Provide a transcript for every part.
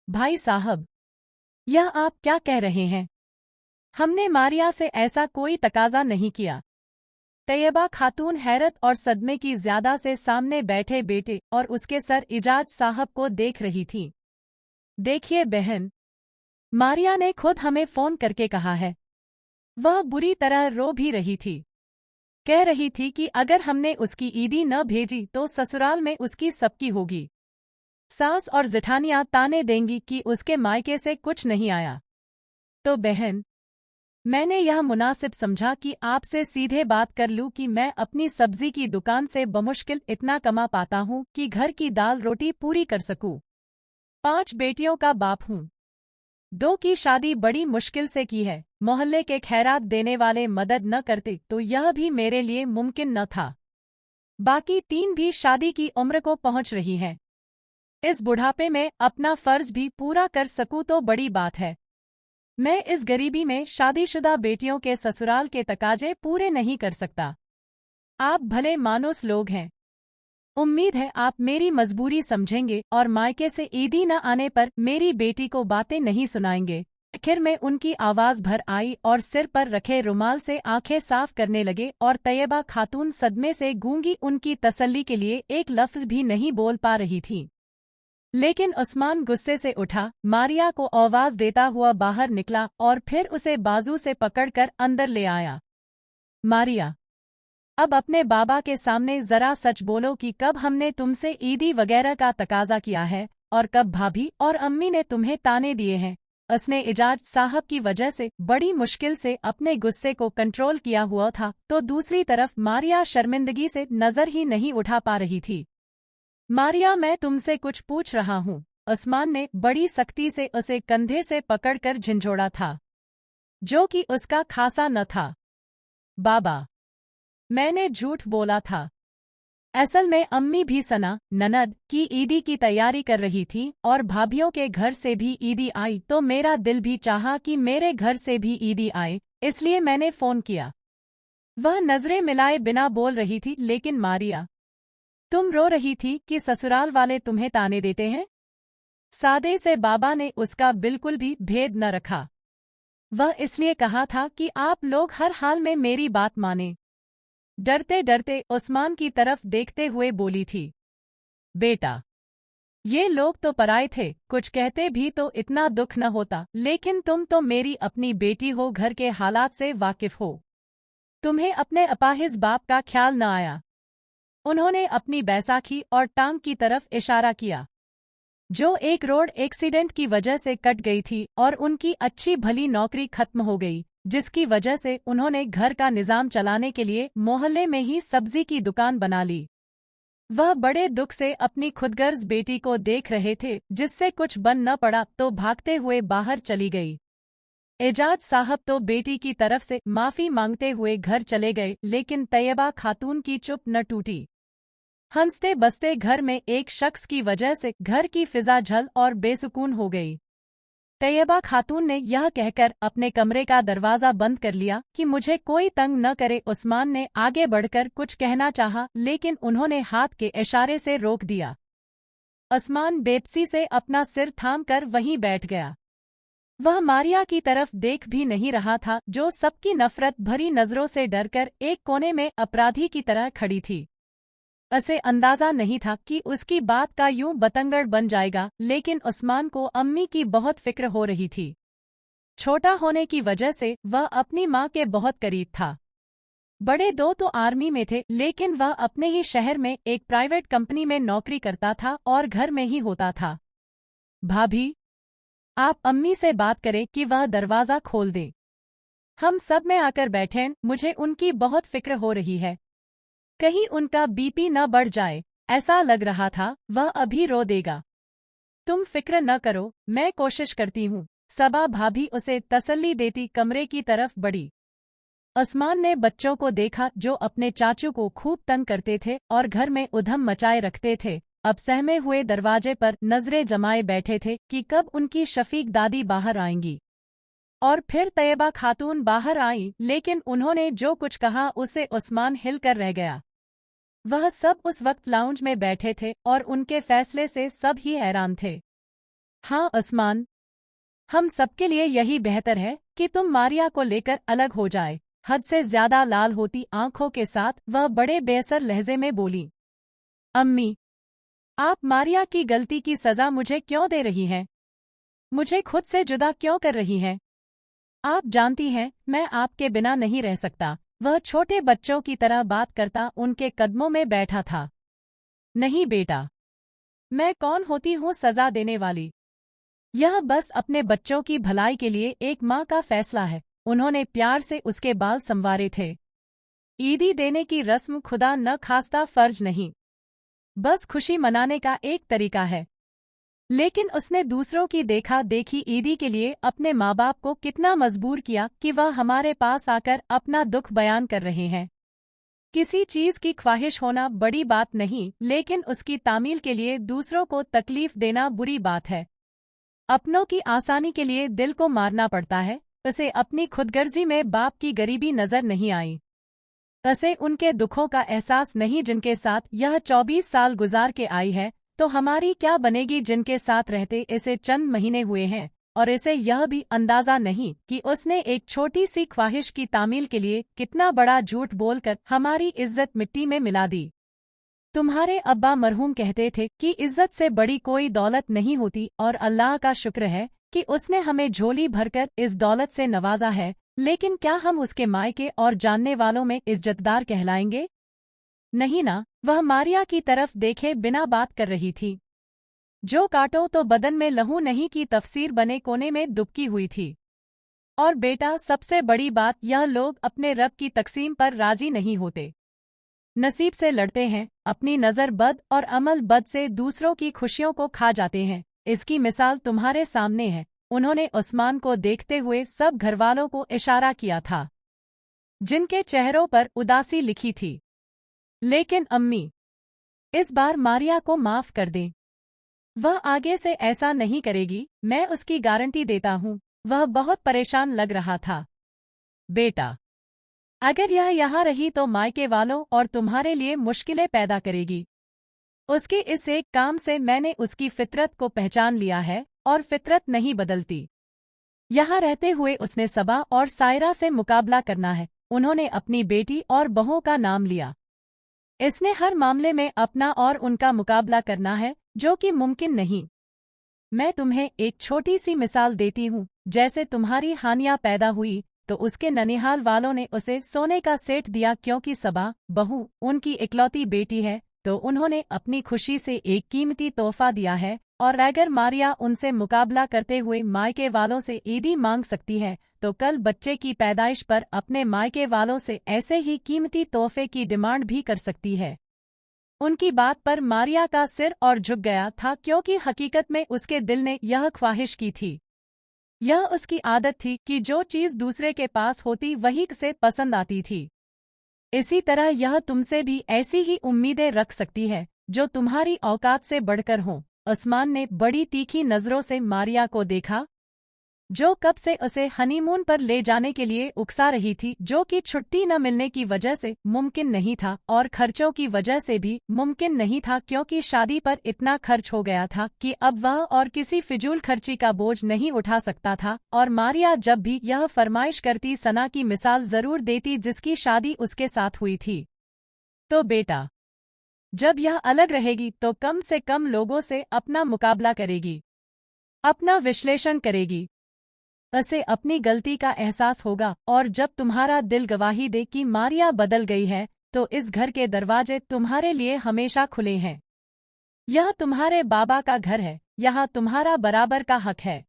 भाई साहब, यह आप क्या कह रहे हैं? हमने मारिया से ऐसा कोई तकाजा नहीं किया। तैयबा खातून हैरत और सदमे की ज्यादा से सामने बैठे बेटे और उसके सर इजाज साहब को देख रही थी। देखिए बहन, मारिया ने खुद हमें फोन करके कहा है। वह बुरी तरह रो भी रही थी। कह रही थी कि अगर हमने उसकी ईदी न भेजी तो ससुराल में उसकी सबकी होगी। सास और जेठानियां ताने देंगी कि उसके मायके से कुछ नहीं आया। तो बहन, मैंने यह मुनासिब समझा कि आपसे सीधे बात कर लूं कि मैं अपनी सब्जी की दुकान से बमुश्किल इतना कमा पाता हूं कि घर की दाल रोटी पूरी कर सकूं। 5 बेटियों का बाप हूं। 2 की शादी बड़ी मुश्किल से की है। मोहल्ले के खैरात देने वाले मदद न करते तो यह भी मेरे लिए मुमकिन न था। बाकी 3 भी शादी की उम्र को पहुंच रही हैं। इस बुढ़ापे में अपना फर्ज भी पूरा कर सकूं तो बड़ी बात है। मैं इस गरीबी में शादीशुदा बेटियों के ससुराल के तकाजे पूरे नहीं कर सकता। आप भले मानुस लोग हैं। उम्मीद है आप मेरी मजबूरी समझेंगे और मायके से ईदी न आने पर मेरी बेटी को बातें नहीं सुनाएंगे। आखिर में उनकी आवाज भर आई और सिर पर रखे रुमाल से आंखें साफ करने लगे और तैयबा खातून सदमे से गूंगी उनकी तसल्ली के लिए एक लफ्ज भी नहीं बोल पा रही थी। लेकिन उस्मान गुस्से से उठा, मारिया को आवाज देता हुआ बाहर निकला और फिर उसे बाजू से पकड़कर अंदर ले आया। मारिया, अब अपने बाबा के सामने जरा सच बोलो कि कब हमने तुमसे ईदी वगैरह का तकाजा किया है और कब भाभी और अम्मी ने तुम्हें ताने दिए हैं। उसने इजाज साहब की वजह से बड़ी मुश्किल से अपने गुस्से को कंट्रोल किया हुआ था, तो दूसरी तरफ मारिया शर्मिंदगी से नजर ही नहीं उठा पा रही थी। मारिया, मैं तुमसे कुछ पूछ रहा हूँ। उस्मान ने बड़ी सख्ती से उसे कंधे से पकड़कर झिंझोड़ा था, जो कि उसका खासा न था। बाबा, मैंने झूठ बोला था। असल में अम्मी भी सना ननद की ईदी की तैयारी कर रही थी और भाभीियों के घर से भी ईदी आई, तो मेरा दिल भी चाहा कि मेरे घर से भी ईदी आए, इसलिए मैंने फोन किया। वह नजरें मिलाए बिना बोल रही थी। लेकिन मारिया, तुम रो रही थी कि ससुराल वाले तुम्हें ताने देते हैं। सादे से बाबा ने उसका बिल्कुल भी भेद न रखा। वह इसलिए कहा था कि आप लोग हर हाल में मेरी बात माने। डरते डरते उस्मान की तरफ देखते हुए बोली थी, बेटा, ये लोग तो पराए थे, कुछ कहते भी तो इतना दुख न होता, लेकिन तुम तो मेरी अपनी बेटी हो, घर के हालात से वाकिफ हो। तुम्हें अपने अपाहिज बाप का ख्याल न आया। उन्होंने अपनी बैसाखी और टांग की तरफ इशारा किया, जो एक रोड एक्सीडेंट की वजह से कट गई थी और उनकी अच्छी भली नौकरी खत्म हो गई, जिसकी वजह से उन्होंने घर का निजाम चलाने के लिए मोहल्ले में ही सब्जी की दुकान बना ली। वह बड़े दुख से अपनी खुदगर्ज बेटी को देख रहे थे, जिससे कुछ बन न पड़ा तो भागते हुए बाहर चली गई। एजाज साहब तो बेटी की तरफ से माफी मांगते हुए घर चले गए, लेकिन तैयबा खातून की चुप न टूटी। हंसते बसते घर में एक शख्स की वजह से घर की फिजा झल और बेसुकून हो गई। तैयबा खातून ने यह कहकर अपने कमरे का दरवाजा बंद कर लिया कि मुझे कोई तंग न करे। उस्मान ने आगे बढ़कर कुछ कहना चाहा, लेकिन उन्होंने हाथ के इशारे से रोक दिया। उस्मान बेबसी से अपना सिर थामकर वहीं बैठ गया। वह मारिया की तरफ देख भी नहीं रहा था, जो सबकी नफरत भरी नजरों से डरकर एक कोने में अपराधी की तरह खड़ी थी। उसे अंदाजा नहीं था कि उसकी बात का यूं बतंगड़ बन जाएगा, लेकिन उस्मान को अम्मी की बहुत फिक्र हो रही थी। छोटा होने की वजह से वह अपनी मां के बहुत करीब था। बड़े 2 तो आर्मी में थे, लेकिन वह अपने ही शहर में एक प्राइवेट कंपनी में नौकरी करता था और घर में ही होता था। भाभी, आप अम्मी से बात करें कि वह दरवाजा खोल दे। हम सब में आकर बैठें, मुझे उनकी बहुत फिक्र हो रही है। कहीं उनका बीपी न बढ़ जाए, ऐसा लग रहा था वह अभी रो देगा। तुम फिक्र न करो, मैं कोशिश करती हूँ। सबा भाभी उसे तसल्ली देती कमरे की तरफ बढ़ी। उस्मान ने बच्चों को देखा, जो अपने चाचू को खूब तंग करते थे और घर में उधम मचाए रखते थे। अब सहमे हुए दरवाजे पर नजरें जमाए बैठे थे कि कब उनकी शफीक दादी बाहर आएंगी। और फिर तैयबा खातून बाहर आई, लेकिन उन्होंने जो कुछ कहा उसे उस्मान हिलकर रह गया। वह सब उस वक्त लाउंज में बैठे थे और उनके फैसले से सब ही हैरान थे। हाँ उस्मान, हम सबके लिए यही बेहतर है कि तुम मारिया को लेकर अलग हो जाए। हद से ज्यादा लाल होती आंखों के साथ वह बड़े बेअसर लहजे में बोली। अम्मी, आप मारिया की गलती की सजा मुझे क्यों दे रही हैं? मुझे खुद से जुदा क्यों कर रही हैं? आप जानती हैं, मैं आपके बिना नहीं रह सकता। वह छोटे बच्चों की तरह बात करता उनके कदमों में बैठा था। नहीं बेटा, मैं कौन होती हूँ सजा देने वाली? यह बस अपने बच्चों की भलाई के लिए एक माँ का फैसला है। उन्होंने प्यार से उसके बाल संवारे थे। ईदी देने की रस्म खुदा न खास्ता फर्ज नहीं, बस खुशी मनाने का एक तरीका है। लेकिन उसने दूसरों की देखा देखी ईदी के लिए अपने माँ बाप को कितना मजबूर किया कि वह हमारे पास आकर अपना दुख बयान कर रहे हैं। किसी चीज की ख्वाहिश होना बड़ी बात नहीं, लेकिन उसकी तामील के लिए दूसरों को तकलीफ देना बुरी बात है। अपनों की आसानी के लिए दिल को मारना पड़ता है। उसे अपनी खुदगर्जी में बाप की गरीबी नजर नहीं आई। उसे उनके दुखों का एहसास नहीं जिनके साथ यह 24 साल गुजार के आई है। तो हमारी क्या बनेगी जिनके साथ रहते इसे चंद महीने हुए हैं, और इसे यह भी अंदाजा नहीं कि उसने एक छोटी सी ख्वाहिश की तामील के लिए कितना बड़ा झूठ बोलकर हमारी इज्जत मिट्टी में मिला दी। तुम्हारे अब्बा मरहूम कहते थे कि इज्जत से बड़ी कोई दौलत नहीं होती, और अल्लाह का शुक्र है कि उसने हमें झोली भरकर इस दौलत से नवाजा है। लेकिन क्या हम उसके मायके और जानने वालों में इज्जतदार कहलाएंगे? नहीं ना। वह मारिया की तरफ देखे बिना बात कर रही थी, जो काटो तो बदन में लहू नहीं की तफसीर बने कोने में दुबकी हुई थी। और बेटा, सबसे बड़ी बात, यह लोग अपने रब की तकसीम पर राजी नहीं होते, नसीब से लड़ते हैं, अपनी नज़र बद और अमल बद से दूसरों की खुशियों को खा जाते हैं। इसकी मिसाल तुम्हारे सामने है। उन्होंने उस्मान को देखते हुए सब घरवालों को इशारा किया था, जिनके चेहरों पर उदासी लिखी थी। लेकिन अम्मी, इस बार मारिया को माफ कर दें। वह आगे से ऐसा नहीं करेगी, मैं उसकी गारंटी देता हूँ। वह बहुत परेशान लग रहा था। बेटा, अगर यह यहाँ रही तो मायके वालों और तुम्हारे लिए मुश्किलें पैदा करेगी। उसके इस एक काम से मैंने उसकी फितरत को पहचान लिया है, और फितरत नहीं बदलती। यहाँ रहते हुए उसने सबा और सायरा से मुकाबला करना है। उन्होंने अपनी बेटी और बहू का नाम लिया। इसने हर मामले में अपना और उनका मुकाबला करना है, जो कि मुमकिन नहीं। मैं तुम्हें एक छोटी सी मिसाल देती हूँ। जैसे तुम्हारी हानिया पैदा हुई तो उसके ननिहाल वालों ने उसे सोने का सेट दिया, क्योंकि सबा बहू उनकी इकलौती बेटी है, तो उन्होंने अपनी खुशी से एक कीमती तोहफा दिया है। और अगर मारिया उनसे मुकाबला करते हुए मायके वालों से ईदी मांग सकती है, तो कल बच्चे की पैदाइश पर अपने मायके वालों से ऐसे ही कीमती तोहफे की डिमांड भी कर सकती है। उनकी बात पर मारिया का सिर और झुक गया था, क्योंकि हकीकत में उसके दिल ने यह ख्वाहिश की थी। यह उसकी आदत थी कि जो चीज़ दूसरे के पास होती वही उसे पसंद आती थी। इसी तरह यह तुमसे भी ऐसी ही उम्मीदें रख सकती है, जो तुम्हारी औकात से बढ़कर हों। उस्मान ने बड़ी तीखी नज़रों से मारिया को देखा, जो कब से उसे हनीमून पर ले जाने के लिए उकसा रही थी, जो कि छुट्टी न मिलने की वजह से मुमकिन नहीं था और खर्चों की वजह से भी मुमकिन नहीं था, क्योंकि शादी पर इतना खर्च हो गया था कि अब वह और किसी फिजूल खर्ची का बोझ नहीं उठा सकता था। और मारिया जब भी यह फरमाइश करती सना की मिसाल जरूर देती, जिसकी शादी उसके साथ हुई थी। तो बेटा, जब यह अलग रहेगी तो कम से कम लोगों से अपना मुकाबला करेगी, अपना विश्लेषण करेगी। उसे अपनी गलती का एहसास होगा, और जब तुम्हारा दिल गवाही दे कि मारिया बदल गई है, तो इस घर के दरवाजे तुम्हारे लिए हमेशा खुले हैं। यह तुम्हारे बाबा का घर है, यहाँ तुम्हारा बराबर का हक है।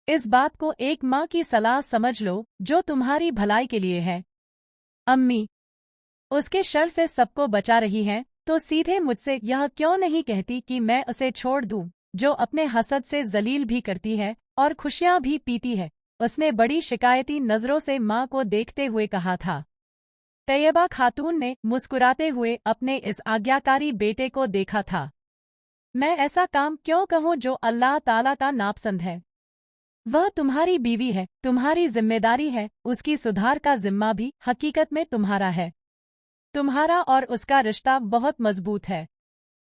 इस बात को एक माँ की सलाह समझ लो, जो तुम्हारी भलाई के लिए है। अम्मी, उसके शर से सबको बचा रही हैं, तो सीधे मुझसे यह क्यों नहीं कहती कि मैं उसे छोड़ दूं, जो अपने हसद से जलील भी करती है और खुशियां भी पीती है। उसने बड़ी शिकायती नज़रों से माँ को देखते हुए कहा था। तैयबा खातून ने मुस्कुराते हुए अपने इस आज्ञाकारी बेटे को देखा था। मैं ऐसा काम क्यों कहूँ जो अल्लाह ताला का नापसंद है? वह तुम्हारी बीवी है, तुम्हारी जिम्मेदारी है। उसकी सुधार का जिम्मा भी हकीकत में तुम्हारा है। तुम्हारा और उसका रिश्ता बहुत मजबूत है।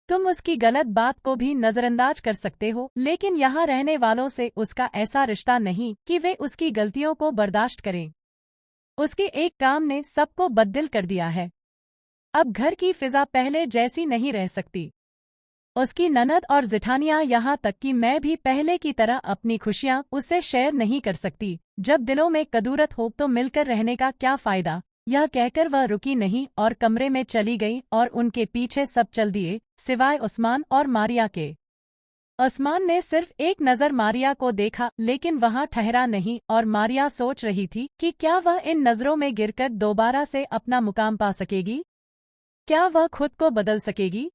तुम उसकी गलत बात को भी नजरअंदाज कर सकते हो, लेकिन यहाँ रहने वालों से उसका ऐसा रिश्ता नहीं कि वे उसकी गलतियों को बर्दाश्त करें। उसके एक काम ने सबको बददिल कर दिया है। अब घर की फिजा पहले जैसी नहीं रह सकती। उसकी ननद और जिठानियां, यहाँ तक कि मैं भी पहले की तरह अपनी खुशियां उससे शेयर नहीं कर सकती। जब दिलों में कदूरत हो तो मिलकर रहने का क्या फायदा। यह कहकर वह रुकी नहीं और कमरे में चली गई और उनके पीछे सब चल दिए, सिवाय उस्मान और मारिया के। उस्मान ने सिर्फ एक नज़र मारिया को देखा, लेकिन वहां ठहरा नहीं और मारिया सोच रही थी कि क्या वह इन नज़रों में गिरकर दोबारा से अपना मुकाम पा सकेगी। क्या वह खुद को बदल सकेगी।